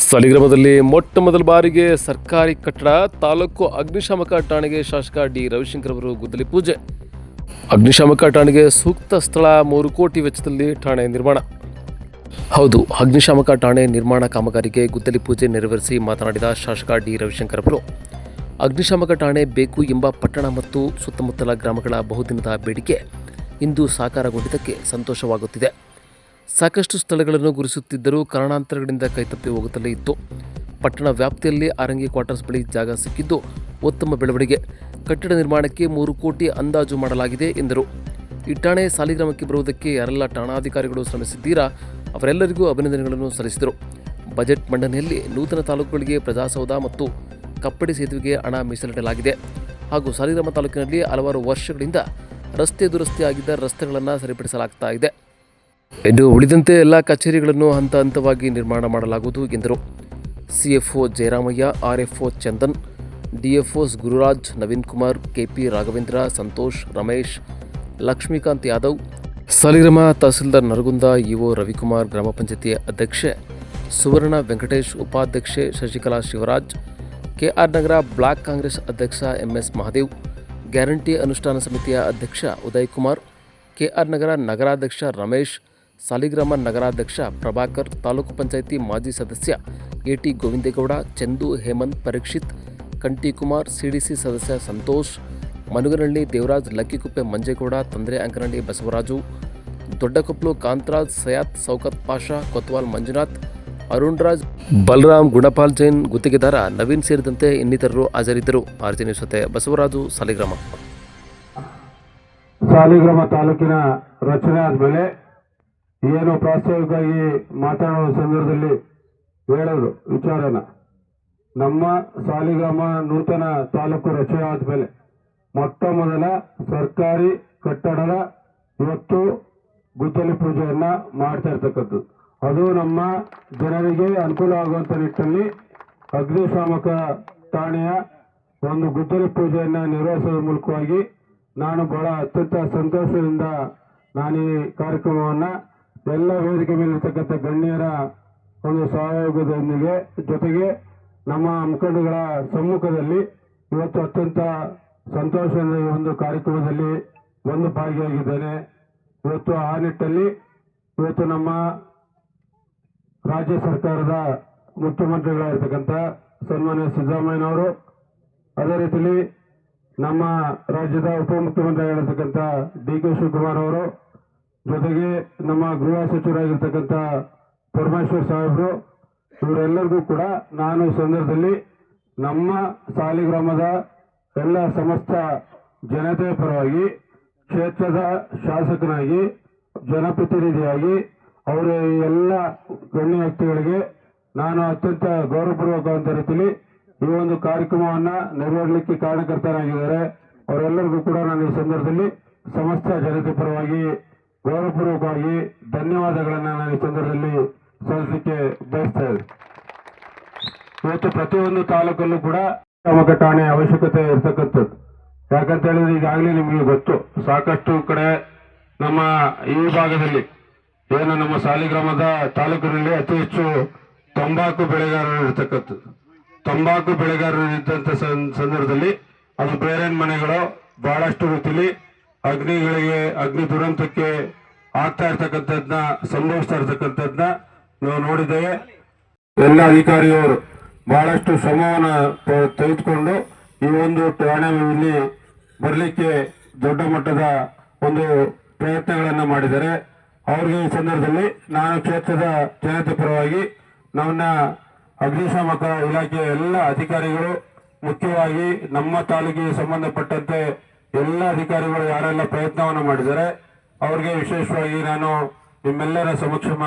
ಸಾಲಿಗ್ರಾಮದಲ್ಲಿ ಮೊಟ್ಟ ಮೊದಲ ಬಾರಿಗೆ ಸರ್ಕಾರಿ ಕಟ್ಟಡ ತಾಲೂಕು ಅಗ್ನಿಶಾಮಕ ಠಾಣೆಗೆ ಶಾಸಕ ಡಿ ರವಿಶಂಕರ್ ಅವರು ಗುದ್ದಲಿ ಪೂಜೆ. ಅಗ್ನಿಶಾಮಕ ಠಾಣೆಗೆ ಸೂಕ್ತ ಸ್ಥಳ 3 ಕೋಟಿ ವೆಚ್ಚದಲ್ಲಿ ಠಾಣೆ ನಿರ್ಮಾಣ. ಹೌದು, ಅಗ್ನಿಶಾಮಕ ಠಾಣೆ ನಿರ್ಮಾಣ ಕಾಮಗಾರಿಗೆ ಗುದ್ದಲಿ ಪೂಜೆ ನೆರವೇರಿಸಿ ಮಾತನಾಡಿದ ಶಾಸಕ ಡಿ ರವಿಶಂಕರ್ ಅವರು, ಅಗ್ನಿಶಾಮಕ ಠಾಣೆ ಬೇಕು ಎಂಬ ಪಟ್ಟಣ ಮತ್ತು ಸುತ್ತಮುತ್ತಲ ಗ್ರಾಮಗಳ ಬಹುದಿನದ ಬೇಡಿಕೆ ಇಂದು ಸಾಕಾರಗೊಂಡಿದ್ದಕ್ಕೆ ಸಂತೋಷವಾಗುತ್ತಿದೆ. ಸಾಕಷ್ಟು ಸ್ಥಳಗಳನ್ನು ಗುರುತಿಸುತ್ತಿದ್ದರೂ ಕಾರಣಾಂತರಗಳಿಂದ ಕೈತಪ್ಪಿ ಹೋಗುತ್ತಲೇ ಇತ್ತು. ಪಟ್ಟಣ ವ್ಯಾಪ್ತಿಯಲ್ಲಿ ಆರಂಗಿ ಕ್ವಾರ್ಟರ್ಸ್ ಬಳಿ ಜಾಗ ಸಿಕ್ಕಿದ್ದು ಉತ್ತಮ ಬೆಳವಣಿಗೆ. ಕಟ್ಟಡ ನಿರ್ಮಾಣಕ್ಕೆ 3 ಕೋಟಿ ಅಂದಾಜು ಮಾಡಲಾಗಿದೆ ಎಂದರು. ಈ ಠಾಣೆ ಸಾಲಿಗ್ರಾಮಕ್ಕೆ ಬರುವುದಕ್ಕೆ ಯಾರೆಲ್ಲ ಠಾಣಾಧಿಕಾರಿಗಳು ಶ್ರಮಿಸಿದ್ದೀರಾ ಅವರೆಲ್ಲರಿಗೂ ಅಭಿನಂದನೆಗಳನ್ನು ಸಲ್ಲಿಸಿದರು. ಬಜೆಟ್ ಮಂಡನೆಯಲ್ಲಿ ನೂತನ ತಾಲೂಕುಗಳಿಗೆ ಪ್ರಜಾಸೌಧ ಮತ್ತು ಕಪ್ಪಡಿ ಸೇತುವೆಗೆ ಹಣ ಮೀಸಲಿಡಲಾಗಿದೆ ಹಾಗೂ ಸಾಲಿಗ್ರಾಮ ತಾಲೂಕಿನಲ್ಲಿ ಹಲವಾರು ವರ್ಷಗಳಿಂದ ರಸ್ತೆ ದುರಸ್ತಿ ಆಗಿದ್ದ ರಸ್ತೆಗಳನ್ನು ಸರಿಪಡಿಸಲಾಗ್ತಾ ಇದೆ. ಇನ್ನು ಉಳಿದಂತೆ ಎಲ್ಲ ಕಚೇರಿಗಳನ್ನು ಹಂತ ಹಂತವಾಗಿ ನಿರ್ಮಾಣ ಮಾಡಲಾಗುವುದು ಎಂದರು. CFO Jayaramaiah, RFO Chandan, DFOs Gururaj, Naveen Kumar, KP Raghavendra, Santosh, Ramesh, Lakshmikant Yadav, Saligrama tahsildar Naragunda, EO Ravikumar, ಗ್ರಾಮ ಪಂಚಾಯತಿ ಅಧ್ಯಕ್ಷೆ ಸುವರ್ಣ ವೆಂಕಟೇಶ್, ಉಪಾಧ್ಯಕ್ಷೆ ಶಶಿಕಲಾ ಶಿವರಾಜ್, ಕೆಆರ್ ನಗರ ಬ್ಲಾಕ್ ಕಾಂಗ್ರೆಸ್ ಅಧ್ಯಕ್ಷ ಎಂಎಸ್ ಮಹಾದೇವ್, ಗ್ಯಾರಂಟಿ ಅನುಷ್ಠಾನ ಸಮಿತಿಯ ಅಧ್ಯಕ್ಷ ಉದಯ್ ಕುಮಾರ್, ಕೆಆರ್ ನಗರ ನಗರಾಧ್ಯಕ್ಷ ರಮೇಶ್, ಸಾಲಿಗ್ರಾಮ ನಗರಾಧ್ಯಕ್ಷ ಪ್ರಭಾಕರ್, ತಾಲೂಕು ಪಂಚಾಯಿತಿ ಮಾಜಿ ಸದಸ್ಯ ಎಟಿ ಗೋವಿಂದೇಗೌಡ, ಚಂದು, ಹೇಮಂತ್, ಪರೀಕ್ಷಿತ್, ಕಂಠಿಕುಮಾರ್, ಸಿಡಿಸಿ ಸದಸ್ಯ ಸಂತೋಷ್, ಮನುಗನಹಳ್ಳಿ ದೇವರಾಜ್, ಲಕ್ಕಿಕುಪ್ಪೆ ಮಂಜೇಗೌಡ, ತಂದ್ರೆ ಅಂಕನಹಳ್ಳಿ ಬಸವರಾಜು, ದೊಡ್ಡಕೊಪ್ಪಲು ಕಾಂತರಾಜ್, ಸಯಾತ್, ಸೌಕತ್ ಪಾಷಾ, ಕೊತ್ವಾಲ್ ಮಂಜುನಾಥ್, ಅರುಣ್ ರಾಜ್, ಬಲರಾಮ್, ಗುಣಪಾಲ್ ಜೈನ್, ಗುತ್ತಿಗೆದಾರ ನವೀನ್ ಸೇರಿದಂತೆ ಇನ್ನಿತರರು ಹಾಜರಿದ್ದರು. ಆರ್ಜಿ ನ್ಯೂಸ್ ಜೊತೆ ಬಸವರಾಜು, ಸಾಲಿಗ್ರಾಮ. ಸಾಲಿಗ್ರಾಮ ತಾಲೂಕಿನ ರಚನೆ ಆದಮೇಲೆ ಏನು ಪ್ರಾಸ್ತಾವಿಕವಾಗಿ ಮಾತನಾಡುವ ಸಂದರ್ಭದಲ್ಲಿ ಹೇಳಿದ್ರು ವಿಚಾರನ, ನಮ್ಮ ಸಾಲಿಗ್ರಾಮ ನೂತನ ತಾಲೂಕು ರಚನೆ ಆದಮೇಲೆ ಮೊಟ್ಟ ಮೊದಲ ಸರ್ಕಾರಿ ಕಟ್ಟಡದ ಇವತ್ತು ಗುದ್ದಲಿ ಪೂಜೆಯನ್ನ ಮಾಡ್ತಾ ಇರ್ತಕ್ಕಂಥದ್ದು. ಅದು ನಮ್ಮ ಜನರಿಗೆ ಅನುಕೂಲ ಆಗುವಂತ ನಿಟ್ಟಿನಲ್ಲಿ ಅಗ್ನಿಶಾಮಕ ಠಾಣೆಯ ಒಂದು ಗುದ್ದಲಿ ಪೂಜೆಯನ್ನ ನಿರ್ವಹಿಸುವ ಮೂಲಕವಾಗಿ ನಾನು ಬಹಳ ಅತ್ಯಂತ ಸಂತೋಷದಿಂದ ನಾನು ಈ ಕಾರ್ಯಕ್ರಮವನ್ನು ಎಲ್ಲ ವೇದಿಕೆ ಮೇಲಿರ್ತಕ್ಕಂಥ ಗಣ್ಯರ ಒಂದು ಸಹಯೋಗದೊಂದಿಗೆ ಜೊತೆಗೆ ನಮ್ಮ ಮುಖಂಡಗಳ ಸಮ್ಮುಖದಲ್ಲಿ ಇವತ್ತು ಅತ್ಯಂತ ಸಂತೋಷದ ಈ ಒಂದು ಕಾರ್ಯಕ್ರಮದಲ್ಲಿ ಒಂದು ಭಾಗಿಯಾಗಿದ್ದೇನೆ. ಇವತ್ತು ಆ ನಿಟ್ಟಲ್ಲಿ ಇವತ್ತು ನಮ್ಮ ರಾಜ್ಯ ಸರ್ಕಾರದ ಮುಖ್ಯಮಂತ್ರಿಗಳಾಗಿರ್ತಕ್ಕಂಥ ಸನ್ಮಾನ್ಯ ಸಿದ್ದರಾಮಯ್ಯನವರು, ಅದೇ ರೀತಿಯಲ್ಲಿ ನಮ್ಮ ರಾಜ್ಯದ ಉಪಮುಖ್ಯಮಂತ್ರಿಯಾಗಿರ್ತಕ್ಕಂಥ ಡಿ.ಕೆ. ಶಿವಕುಮಾರ್ ಅವರು, ಜೊತೆಗೆ ನಮ್ಮ ಗೃಹ ಸಚಿವರಾಗಿರ್ತಕ್ಕಂಥ ಪರಮೇಶ್ವರ್ ಸಾಹೇಬರು, ಇವರೆಲ್ಲರಿಗೂ ಕೂಡ ನಾನು ಈ ಸಂದರ್ಭದಲ್ಲಿ ನಮ್ಮ ಸಾಲಿಗ್ರಾಮದ ಎಲ್ಲ ಸಮಸ್ತ ಜನತೆಯ ಪರವಾಗಿ ಕ್ಷೇತ್ರದ ಶಾಸಕನಾಗಿ ಜನಪ್ರತಿನಿಧಿಯಾಗಿ ಅವರ ಎಲ್ಲ ಗಣ್ಯ ವ್ಯಕ್ತಿಗಳಿಗೆ ನಾನು ಅತ್ಯಂತ ಗೌರವಪೂರ್ವಕವಾದ ರೀತಿಯಲ್ಲಿ ಈ ಒಂದು ಕಾರ್ಯಕ್ರಮವನ್ನ ನೆರವೇರಲಿಕ್ಕೆ ಕಾರಣಕರ್ತರಾಗಿದ್ದಾರೆ. ಅವರೆಲ್ಲರಿಗೂ ಕೂಡ ನಾನು ಈ ಸಂದರ್ಭದಲ್ಲಿ ಸಮಸ್ತ ಜನತೆ ಪರವಾಗಿ ಗೌರವಪೂರ್ವಕವಾಗಿ ಧನ್ಯವಾದಗಳನ್ನು ನಾನು ಈ ಸಂದರ್ಭದಲ್ಲಿ ಸಲ್ಲಿಸಲಿಕ್ಕೆ ಬಯಸ್ತಾ ಇದ್ದೇನೆ. ಇವತ್ತು ಪ್ರತಿಯೊಂದು ತಾಲೂಕಲ್ಲೂ ಕೂಡ ಅಗ್ನಿಶಾಮಕ ಠಾಣೆ ಅವಶ್ಯಕತೆ ಇರ್ತಕ್ಕಂಥದ್ದು. ಯಾಕಂತ ಹೇಳಿದ್ರೆ ಈಗಾಗಲೇ ನಿಮಗೆ ಗೊತ್ತು, ಸಾಕಷ್ಟು ಕಡೆ ನಮ್ಮ ಈ ಭಾಗದಲ್ಲಿ ಏನು ನಮ್ಮ ಸಾಲಿಗ್ರಾಮದ ತಾಲೂಕಿನಲ್ಲಿ ಅತಿ ಹೆಚ್ಚು ತಂಬಾಕು ಬೆಳೆಗಾರರು ಇರ್ತಕ್ಕಂಥದ್ದು. ತಂಬಾಕು ಬೆಳೆಗಾರರು ಇದ್ದಂತ ಸಂದರ್ಭದಲ್ಲಿ ಅದು ಬೇರೆ ಮನೆಗಳು ಬಹಳಷ್ಟು ರೀತಿಯಲ್ಲಿ ಅಗ್ನಿ ದುರಂತಕ್ಕೆ ಆಗ್ತಾ ಇರ್ತಕ್ಕಂಥದ್ದನ್ನ ಸಂಭವಿಸ್ತಾ ಇರ್ತಕ್ಕಂಥದ್ದನ್ನ ನಾವು ನೋಡಿದ್ದೇವೆ. ಎಲ್ಲ ಅಧಿಕಾರಿಯವರು ಬಹಳಷ್ಟು ಶ್ರಮವನ್ನು ತೆಗೆದುಕೊಂಡು ಈ ಒಂದು ಠಾಣೆಯಲ್ಲಿ ಬರಲಿಕ್ಕೆ ದೊಡ್ಡ ಮಟ್ಟದ ಒಂದು ಪ್ರಯತ್ನಗಳನ್ನು ಮಾಡಿದ್ದಾರೆ. ಅವರಿಗೆ ಈ ಸಂದರ್ಭದಲ್ಲಿ ನಾನು ಕ್ಷೇತ್ರದ ಜನತೆ ಪರವಾಗಿ ನನ್ನ ಅಗ್ನಿಶಾಮಕ ಇಲಾಖೆಯ ಎಲ್ಲ ಅಧಿಕಾರಿಗಳು, ಮುಖ್ಯವಾಗಿ ನಮ್ಮ ತಾಲೂಕಿಗೆ ಸಂಬಂಧಪಟ್ಟಂತೆ ಎಲ್ಲ ಅಧಿಕಾರಿಗಳು ಯಾರೆಲ್ಲ ಪ್ರಯತ್ನವನ್ನು ಮಾಡಿದ್ದಾರೆ ಅವರಿಗೆ ವಿಶೇಷವಾಗಿ ನಾನು ನಿಮ್ಮೆಲ್ಲರ ಸಮಕ್ಷಮ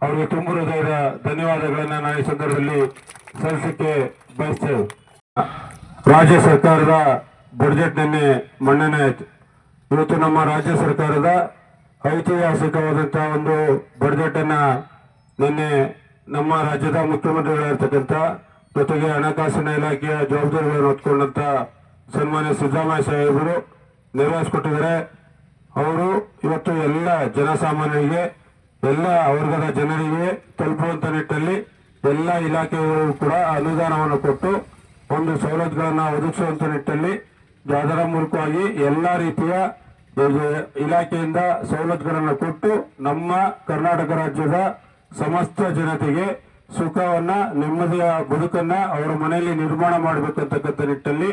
ಅವರಿಗೆ ತುಂಬ ಹೃದಯದ ಧನ್ಯವಾದಗಳನ್ನು ನಾನು ಈ ಸಂದರ್ಭದಲ್ಲಿ ಸಲ್ಲಿಸಲಿಕ್ಕೆ ಬಯಸ್ತೇವೆ. ರಾಜ್ಯ ಸರ್ಕಾರದ ಬಜೆಟ್ ನಿನ್ನೆ ಮಂಡನೆ ಆಯಿತು. ಇವತ್ತು ನಮ್ಮ ರಾಜ್ಯ ಸರ್ಕಾರದ ಐತಿಹಾಸಿಕವಾದಂತಹ ಒಂದು ಬಜೆಟ್ ಅನ್ನ ನಿನ್ನೆ ನಮ್ಮ ರಾಜ್ಯದ ಮುಖ್ಯಮಂತ್ರಿಗಳಾಗಿರ್ತಕ್ಕಂಥ ಜೊತೆಗೆ ಹಣಕಾಸಿನ ಇಲಾಖೆಯ ಜವಾಬ್ದಾರಿಗಳನ್ನು ಹೊತ್ಕೊಂಡಂತ ಸನ್ಮಾನ್ಯ ಸಿದ್ದರಾಮಯ್ಯ ಸಾಹೇಬರು ನಿರ್ವಹಿಸಿಕೊಟ್ಟಿದ್ದಾರೆ. ಅವರು ಇವತ್ತು ಎಲ್ಲ ಜನಸಾಮಾನ್ಯರಿಗೆ, ಎಲ್ಲ ವರ್ಗದ ಜನರಿಗೆ ತಲುಪುವಂತ ನಿಟ್ಟಿನಲ್ಲಿ ಎಲ್ಲ ಇಲಾಖೆಗಳು ಕೂಡ ಅನುದಾನವನ್ನು ಕೊಟ್ಟು ಒಂದು ಸವಲತ್ತುಗಳನ್ನು ಒದಗಿಸುವಂತ ನಿಟ್ಟಿನಲ್ಲಿ ಅದರ ಮೂಲಕವಾಗಿ ಎಲ್ಲ ರೀತಿಯ ಇಲಾಖೆಯಿಂದ ಸವಲತ್ತುಗಳನ್ನು ಕೊಟ್ಟು ನಮ್ಮ ಕರ್ನಾಟಕ ರಾಜ್ಯದ ಸಮಸ್ತ ಜನತೆಗೆ ಸುಖವನ್ನ ನೆಮ್ಮದಿಯ ಬದುಕನ್ನ ಅವರ ಮನೆಯಲ್ಲಿ ನಿರ್ಮಾಣ ಮಾಡಬೇಕಂತಕ್ಕಂಥ ನಿಟ್ಟಿನಲ್ಲಿ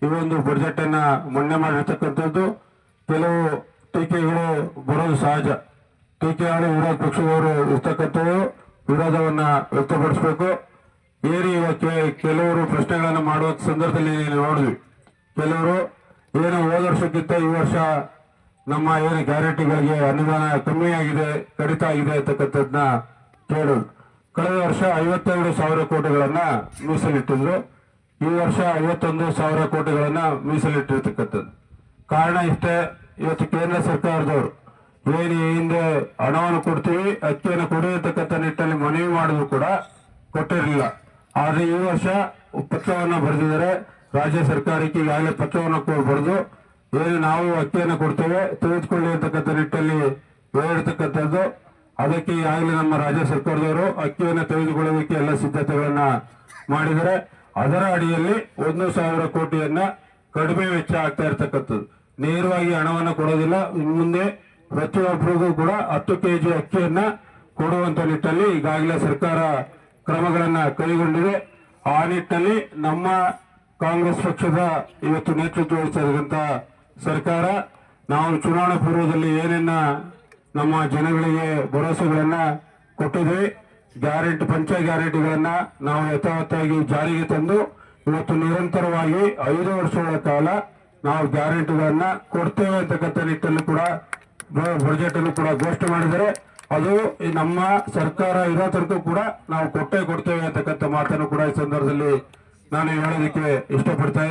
ಈ ಒಂದು ಬಜೆಟ್ ಅನ್ನ ಮಂಡನೆ ಮಾಡಿರ್ತಕ್ಕಂಥದ್ದು. ಕೆಲವು ಟೀಕೆಗಳು ಬರೋದು ಸಹಜ. ಟೀಕೆಗಳು ವಿರೋಧ ಪಕ್ಷದವರು ಇರ್ತಕ್ಕಂಥದ್ದು ವಿರೋಧವನ್ನ ವ್ಯಕ್ತಪಡಿಸಬೇಕು. ಕೆಲವರು ಪ್ರಶ್ನೆಗಳನ್ನು ಮಾಡುವ ಸಂದರ್ಭದಲ್ಲಿ ನೋಡಿದ್ವಿ. ಕೆಲವರು ಏನು ಹೋದ ವರ್ಷಕ್ಕಿಂತ ಈ ವರ್ಷ ನಮ್ಮ ಏನು ಗ್ಯಾರಂಟಿಗಳಿಗೆ ಅನುದಾನ ಕಮ್ಮಿ ಆಗಿದೆ, ಕಡಿತ ಆಗಿದೆ ಅಂತಕ್ಕಂಥದ್ದನ್ನ ಕೇಳೋದು. ಕಳೆದ ವರ್ಷ 52,000 ಕೋಟಿಗಳನ್ನ ಮೀಸಲಿಟ್ಟಿದ್ರು. ಈ ವರ್ಷ 51,000 ಕೋಟಿಗಳನ್ನ ಮೀಸಲಿಟ್ಟಿರ್ತಕ್ಕಂಥದ್ದು. ಕಾರಣ ಇಷ್ಟೇ, ಇವತ್ತು ಕೇಂದ್ರ ಸರ್ಕಾರದವರು ಏನು ಹಿಂದೆ ಹಣವನ್ನು ಕೊಡ್ತೀವಿ, ಅಕ್ಕಿಯನ್ನು ಕೊಡಿ ಅಂತಕ್ಕಂಥ ನಿಟ್ಟಿನಲ್ಲಿ ಮನವಿ ಮಾಡಿದ್ರು ಕೂಡ ಕೊಟ್ಟಿರಲಿಲ್ಲ. ಆದ್ರೆ ಈ ವರ್ಷ ಪತ್ರವನ್ನು ಬರೆದಿದ್ದಾರೆ. ರಾಜ್ಯ ಸರ್ಕಾರಕ್ಕೆ ಈಗಾಗಲೇ ಪತ್ರವನ್ನು ಬರೆದು ಏನು ನಾವು ಅಕ್ಕಿಯನ್ನು ಕೊಡ್ತೇವೆ ತೆಗೆದುಕೊಳ್ಳಿ ಅಂತಕ್ಕಂಥ ನಿಟ್ಟಿನಲ್ಲಿ ಹೇಳಿರ್ತಕ್ಕಂಥದ್ದು. ಅದಕ್ಕೆ ಈಗಾಗಲೇ ನಮ್ಮ ರಾಜ್ಯ ಸರ್ಕಾರದವರು ಅಕ್ಕಿಯನ್ನು ತೆಗೆದುಕೊಳ್ಳೋದಕ್ಕೆ ಎಲ್ಲ ಸಿದ್ಧತೆಗಳನ್ನ ಮಾಡಿದರೆ ಅದರ ಅಡಿಯಲ್ಲಿ 1,000 ಕೋಟಿಯನ್ನ ಕಡಿಮೆ ವೆಚ್ಚ ಆಗ್ತಾ ಇರ್ತಕ್ಕಂಥದ್ದು. ನೇರವಾಗಿ ಹಣವನ್ನು ಕೊಡೋದಿಲ್ಲ. ಇನ್ನು ಮುಂದೆ ಪ್ರತಿಯೊಬ್ಬರಿಗೂ ಕೂಡ 10 ಕೆಜಿ ಅಕ್ಕಿಯನ್ನ ಕೊಡುವಂತ ನಿಟ್ಟಿನಲ್ಲಿ ಈಗಾಗಲೇ ಸರ್ಕಾರ ಕ್ರಮಗಳನ್ನ ಕೈಗೊಂಡಿದೆ. ಆ ನಿಟ್ಟಿನಲ್ಲಿ ನಮ್ಮ ಕಾಂಗ್ರೆಸ್ ಪಕ್ಷದ ಇವತ್ತು ನೇತೃತ್ವ ವಹಿಸಿದಂತ ಸರ್ಕಾರ ನಾವು ಚುನಾವಣಾ ಪೂರ್ವದಲ್ಲಿ ಏನೇನ ನಮ್ಮ ಜನಗಳಿಗೆ ಭರವಸೆಗಳನ್ನ ಕೊಟ್ಟಿದ್ವಿ, ಪಂಚ ಗ್ಯಾರಂಟಿಗಳನ್ನ ನಾವು ಯಥಾವತ್ತಾಗಿ ಜಾರಿಗೆ ತಂದು ಇವತ್ತು ನಿರಂತರವಾಗಿ 5 ವರ್ಷಗಳ ಕಾಲ ನಾವು ಗ್ಯಾರಂಟಿಗಳನ್ನ ಕೊಡ್ತೇವೆ ಅಂತಕ್ಕಂಥ ನಿಟ್ಟಿನಲ್ಲಿ ಕೂಡ ಬಜೆಟ್ ಅನ್ನು ಕೂಡ ಘೋಷಣೆ ಮಾಡಿದರೆ ಅದು ನಮ್ಮ ಸರ್ಕಾರ ಇರೋ ತನಕ ಕೂಡ ನಾವು ಕೊಟ್ಟೇ ಕೊಡ್ತೇವೆ ಅಂತಕ್ಕಂಥ ಮಾತನ್ನು ಕೂಡ ಈ ಸಂದರ್ಭದಲ್ಲಿ ನಾನು ಹೇಳೋದಕ್ಕೆ ಇಷ್ಟಪಡ್ತಾ